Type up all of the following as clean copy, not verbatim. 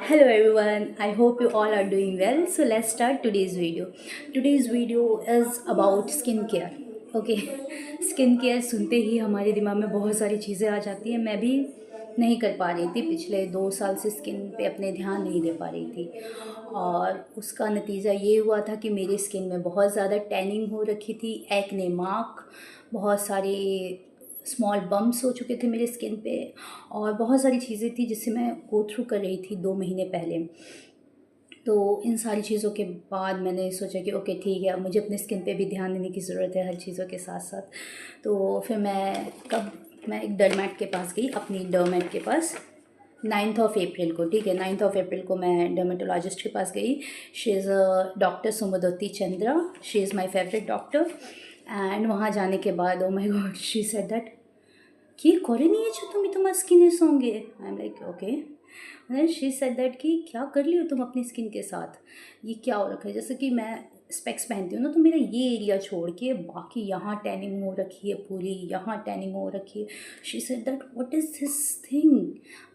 Hello everyone, I hope you all are doing well. So let's start today's video. Today's video is about skin care. Okay, skin care सुनते ही हमारे दिमाग में बहुत सारी चीज़ें आ जाती हैं. मैं भी नहीं कर पा रही थी, पिछले 2 साल से स्किन पे अपने ध्यान नहीं दे पा रही थी. और उसका नतीजा ये हुआ था कि मेरी स्किन में बहुत ज़्यादा टैनिंग हो रखी थी, एक्ने मार्क, बहुत सारे स्मॉल बम्प्स हो चुके थे मेरे स्किन पे, और बहुत सारी चीज़ें थी जिससे मैं गो थ्रू कर रही थी 2 महीने पहले. तो इन सारी चीज़ों के बाद मैंने सोचा कि ओके ठीक है, अब मुझे अपने स्किन पे भी ध्यान देने की ज़रूरत है हर चीज़ों के साथ साथ. तो फिर मैं एक डर्मेट के पास गई, अपनी डर्मेट के पास. 9 अप्रैल को, ठीक है, 9 अप्रैल को मैं डर्मेटोलॉजिस्ट के पास गई. शी इज़ अ डॉक्टर सुमदत्ती Chandra. She is my favourite doctor. And वहाँ जाने के बाद oh my god, she said that कि करे नहीं है जो तुम तुम्हारा स्किन होंगे. I am like okay. Then she said that कि क्या कर ली हो तुम अपनी स्किन के साथ, ये क्या हो रखा है. जैसे कि मैं स्पेक्स पहनती हूँ ना, तो मेरा ये एरिया छोड़ के बाकी यहाँ टैनिंग हो रखी है, पूरी यहाँ टैनिंग हो रखी है. She said that what is this thing.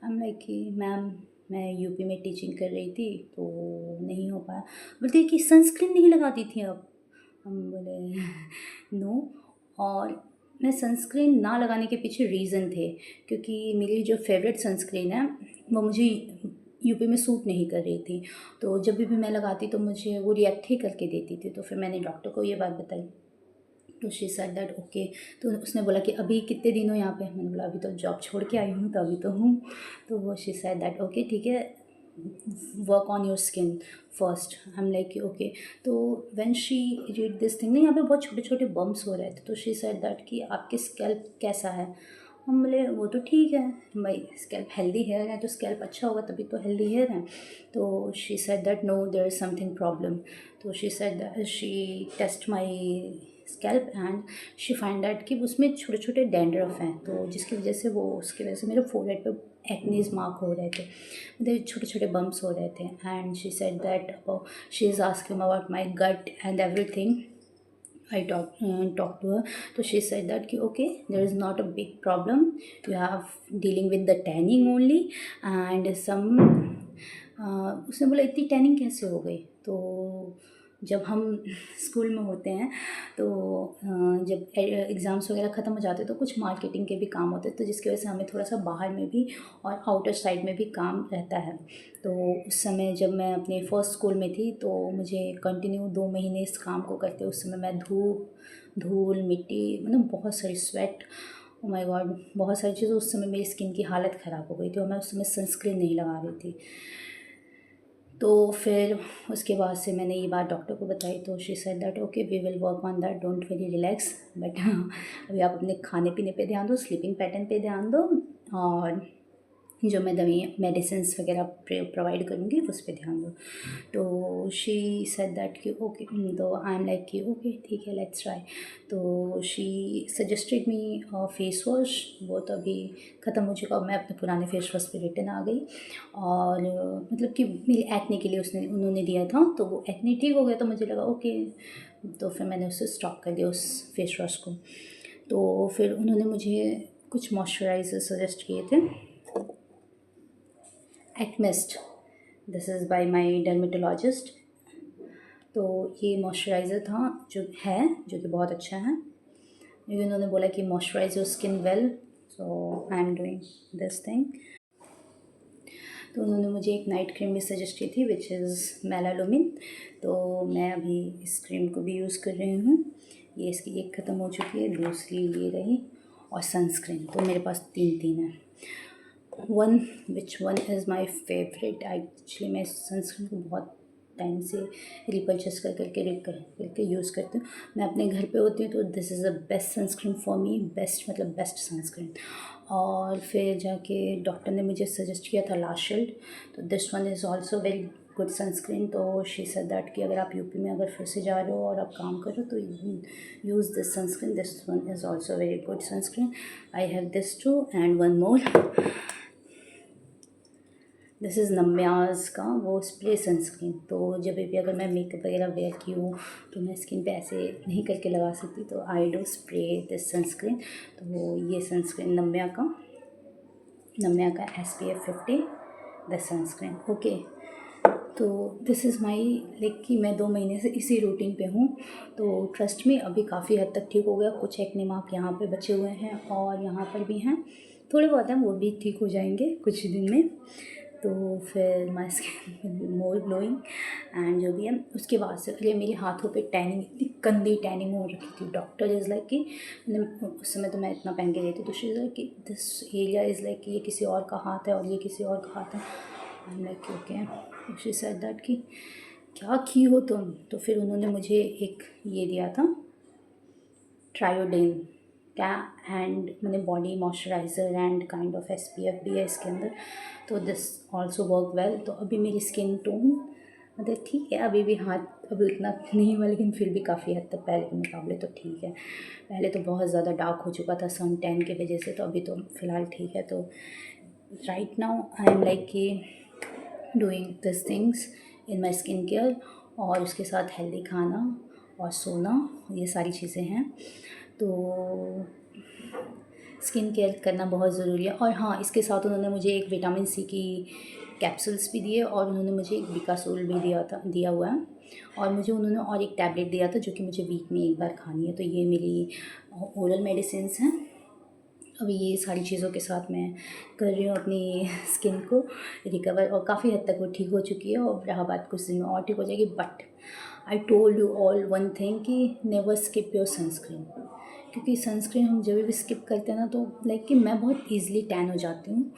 I am like कि मैम, मैं यूपी में टीचिंग कर रही थी तो नहीं हो पाया. बोलती है कि सनस्क्रीन नहीं लगाती थी अब. हम बोले नो. और मैं सनस्क्रीन ना लगाने के पीछे रीज़न थे, क्योंकि मेरी जो फेवरेट सनस्क्रीन है वो मुझे यूपी में सूट नहीं कर रही थी. तो जब भी मैं लगाती तो मुझे वो रिएक्ट ही करके देती थी. तो फिर मैंने डॉक्टर को ये बात बताई. तो शी सेड दैट ओके. तो उसने बोला कि अभी कितने दिन हो यहाँ पे. मैंने बोला अभी तो जॉब छोड़ के आई हूँ, तो अभी तो हूँ. तो वो शी सेड दैट ओके ठीक है, work on your skin first. हम लाइक ओके. तो when she read this thing ना, यहाँ पे बहुत छोटे छोटे बम्प्स हो रहे थे. तो शी सेड दैट कि आपके स्कैल्प कैसा है. हम बोले वो तो ठीक है भाई, स्कैल्प हेल्दी हेयर है तो स्कैल्प अच्छा होगा तभी तो हेल्दी हेयर है. तो she said that no, there is something problem. तो she said that she test my scalp and she find out कि उसमें छोटे छोटे डैंड्रफ हैं, तो जिसकी वजह से उसकी वजह से मेरे फोरहेड पे एक्नीज मार्क हो रहे थे, मतलब छोटे छोटे बम्प्स हो रहे थे. And she said that she is asking about my gut and everything. I talked to her. So she said that कि okay, there is not a big problem. You have dealing with the tanning only and some. उसने बोला इतनी tanning कैसे हो गई. तो जब हम स्कूल में होते हैं तो जब एग्ज़ाम्स वगैरह ख़त्म हो जाते हैं तो कुछ मार्केटिंग के भी काम होते हैं, तो जिसकी वजह से हमें थोड़ा सा बाहर में भी और आउटर साइड में भी काम रहता है. तो उस समय जब मैं अपने फर्स्ट स्कूल में थी तो मुझे कंटिन्यू 2 महीने इस काम को करते. उस समय मैं धूल मिट्टी, मतलब बहुत सारी स्वेट, ओ माय गॉड, बहुत सारी चीज़ें. उस समय मेरी स्किन की हालत ख़राब हो गई थी और मैं उस समय सनस्क्रीन नहीं लगा रही थी. तो फिर उसके बाद से मैंने ये बात डॉक्टर को बताई. तो she said that okay, we will work on that, don't very relax. But अभी आप अपने खाने पीने पे ध्यान दो, स्लीपिंग पैटर्न पे ध्यान दो, और जो मैं दवाई मेडिसिन्स वगैरह प्रोवाइड करूँगी उस पर ध्यान दो. तो शी सेड दैट कि ओके. तो आई एम लाइक कि ओके ठीक है, लेट्स ट्राई. तो she suggested me face wash. वो तो अभी ख़त्म हो चुका. मैं अपने पुराने फेस वॉश पे रिटर्न आ गई. और मतलब कि मेरे एक्ने के लिए उन्होंने दिया था, तो वो एक्ने ठीक हो गया. तो मुझे लगा ओके, तो फिर मैंने उसे स्टॉप कर दिया उस फेस वॉश को. तो फिर उन्होंने मुझे कुछ मॉइस्चराइज़र सजेस्ट किए थे. Acmist, this is by my dermatologist. तो ये मॉइस्चराइज़र था जो कि बहुत अच्छा है, क्योंकि उन्होंने बोला कि moisturise your skin well. So I am doing this thing. तो उन्होंने मुझे एक नाइट क्रीम भी सजेस्ट की थी विच इज़ मेलालुमिन. तो मैं अभी इस क्रीम को भी यूज़ कर रही हूँ. ये इसकी एक ख़त्म हो चुकी है, दूसरी ये रही. और सनस्क्रीन तो मेरे पास तीन तीन है. Which one is my favourite. Actually मैं सनस्क्रीन को बहुत टाइम से रिपर्चेस करके यूज़ करती हूँ. मैं अपने घर पे होती हूँ तो this is the best sunscreen for me. Best मतलब बेस्ट सनस्क्रीन. और फिर जाके डॉक्टर ने मुझे सजेस्ट किया था लाशील्ड. तो this one is also very good sunscreen. तो शी सेड दैट कि अगर आप यूपी में अगर फिर से जा रहे हो और आप काम करो तो use this sunscreen. This one is also very good sunscreen. I have this two and one more. This is Namyaa's का वो स्प्रे सनस्क्रीन. तो जब भी अगर मैं मेकअप वगैरह वेयर की हूँ तो मैं स्किन पे ऐसे नहीं करके लगा सकती, तो I do spray this sunscreen. तो ये सनस्क्रीन नम्या का SPF 50. The sunscreen. ओके, तो दिस इज़ माई लाइक कि मैं 2 महीने से इसी रूटीन पे हूँ। तो ट्रस्ट में अभी काफ़ी हद तक ठीक हो गया। कुछ एक्ने मार्क यहाँ पे बचे हुए हैं और यहाँ पर भी हैं, थोड़े बहुत हैं, वो भी ठीक हो जाएंगे कुछ दिन में। तो फिर my skin will be more glowing and जो भी है उसके बाद से। अरे मेरे हाथों पे टैनिंग, इतनी गंदी टैनिंग हो रखी थी। डॉक्टर इज़ लाइक कि उस समय तो मैं इतना पहन के गई थी, तो शी इज़ लाइक कि दिस एरिया इज़ लाइक कि ये किसी और का हाथ है और ये किसी और का हाथ है। आई am like okay. She said that कि क्या की हो तुम। तो फिर उन्होंने मुझे एक ये दिया था ट्रायोडेन क्या, एंड मैंने body moisturiser and kind of SPF भी है इसके अंदर। तो दिस ऑल्सो वर्क वेल। तो अभी मेरी स्किन टोन मतलब ठीक है, अभी भी हाथ अभी इतना नहीं हुआ, लेकिन फिर भी काफ़ी हद तक पहले के मुकाबले तो ठीक है। पहले तो बहुत ज़्यादा डार्क हो चुका था सन टैन की वजह से, तो अभी तो फ़िलहाल ठीक है। तो right now I am like कि doing this things in my skin care, और उसके साथ हेल्दी खाना और सोना, ये सारी चीज़ें हैं। तो स्किन केयर करना बहुत ज़रूरी है। और हाँ, इसके साथ उन्होंने मुझे एक विटामिन सी की कैप्सूल्स भी दिए और उन्होंने मुझे एक बिकासोल भी दिया हुआ है। और मुझे उन्होंने और एक टैबलेट दिया था जो कि मुझे वीक में एक बार खानी है। तो ये मेरी ओरल मेडिसिन्स हैं। अभी ये सारी चीज़ों के साथ मैं कर रही हूँ अपनी स्किन को रिकवर, और काफ़ी हद तक वो ठीक हो चुकी है और रहा बात कुछ दिन में और ठीक हो जाएगी। But I told you all one thing कि नेवर स्किप योर सनस्क्रीन, क्योंकि सनस्क्रीन हम जब भी स्किप करते हैं ना तो लाइक कि मैं बहुत ईजिली टैन हो जाती हूँ।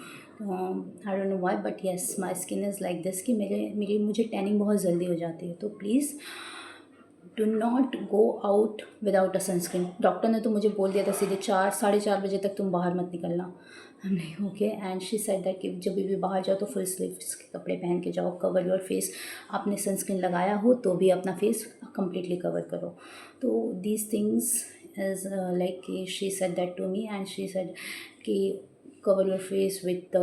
I don't know why, but yes my skin is like this कि मुझे टैनिंग बहुत जल्दी हो जाती है। तो please do not go out without a sunscreen. Doctor ने तो मुझे बोल दिया था सीधे 4-4:30 बजे तक तुम बाहर मत निकलना। हम नहीं okay, and she said that कि जब भी बाहर जाओ तो फुल स्लीव्स के कपड़े पहन के जाओ, कवर योर फेस। आपने सनस्क्रीन लगाया हो तो भी अपना फेस कम्प्लीटली कवर करो। तो these things is like she said that to me, and she said कि cover your face with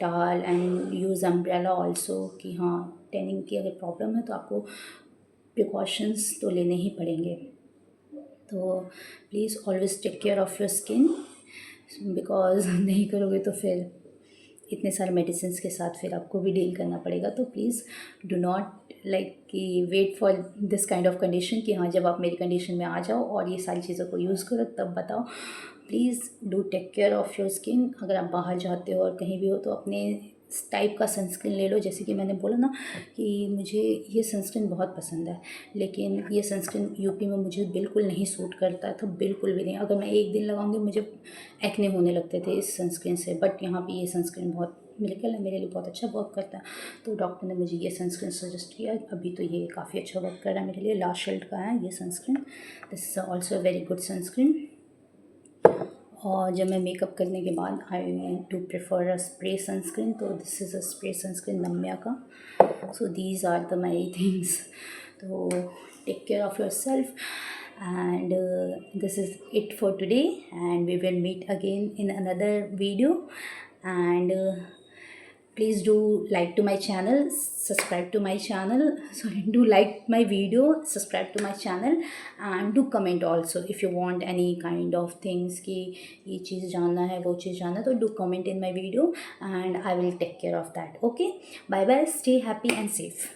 towel and use umbrella also, कि हाँ टैनिंग की अगर प्रॉब्लम है तो आपको प्रिकॉशंस तो लेने ही पड़ेंगे। तो please always take care of your skin, because नहीं करोगे तो फिर इतने सारे मेडिसिन के साथ फिर आपको भी डील करना पड़ेगा। तो प्लीज़ डू नॉट लाइक कि wait for this kind of condition कि हाँ जब आप मेरी कंडीशन में आ जाओ और ये सारी चीज़ों को यूज़ करो तब बताओ। Please do take care of your skin. अगर आप बाहर जाते हो और कहीं भी हो तो अपने टाइप का सनस्क्रीन ले लो। जैसे कि मैंने बोला ना कि मुझे ये सनस्क्रीन बहुत पसंद है, लेकिन ये सनस्क्रीन यूपी में मुझे बिल्कुल नहीं सूट करता था, बिल्कुल भी नहीं। अगर मैं एक दिन लगाऊंगी मुझे एक्ने होने लगते थे इस सनस्क्रीन से। बट यहाँ पे ये सनस्क्रीन बहुत मेरे लिए बहुत अच्छा वर्क करता है। तो डॉक्टर ने मुझे ये सनस्क्रीन सजेस्ट किया। अभी तो ये काफ़ी अच्छा वर्क कर रहा है मेरे लिए। लाशेल्ड का है ये sunscreen. This is also very good sunscreen. और जब मैं मेकअप करने के बाद I too prefer a spray sunscreen, तो this is a spray sunscreen Namyaa का। So these are the my things. तो take care of yourself, and this is it for today, and we will meet again in another video. And please do like to my channel, subscribe to my channel, sorry, do like my video, subscribe to my channel, and do comment also if you want any kind of things कि ये चीज़ जानना है वो चीज़ जानना है, तो do comment in my video and I will take care of that. Okay, bye bye, stay happy and safe.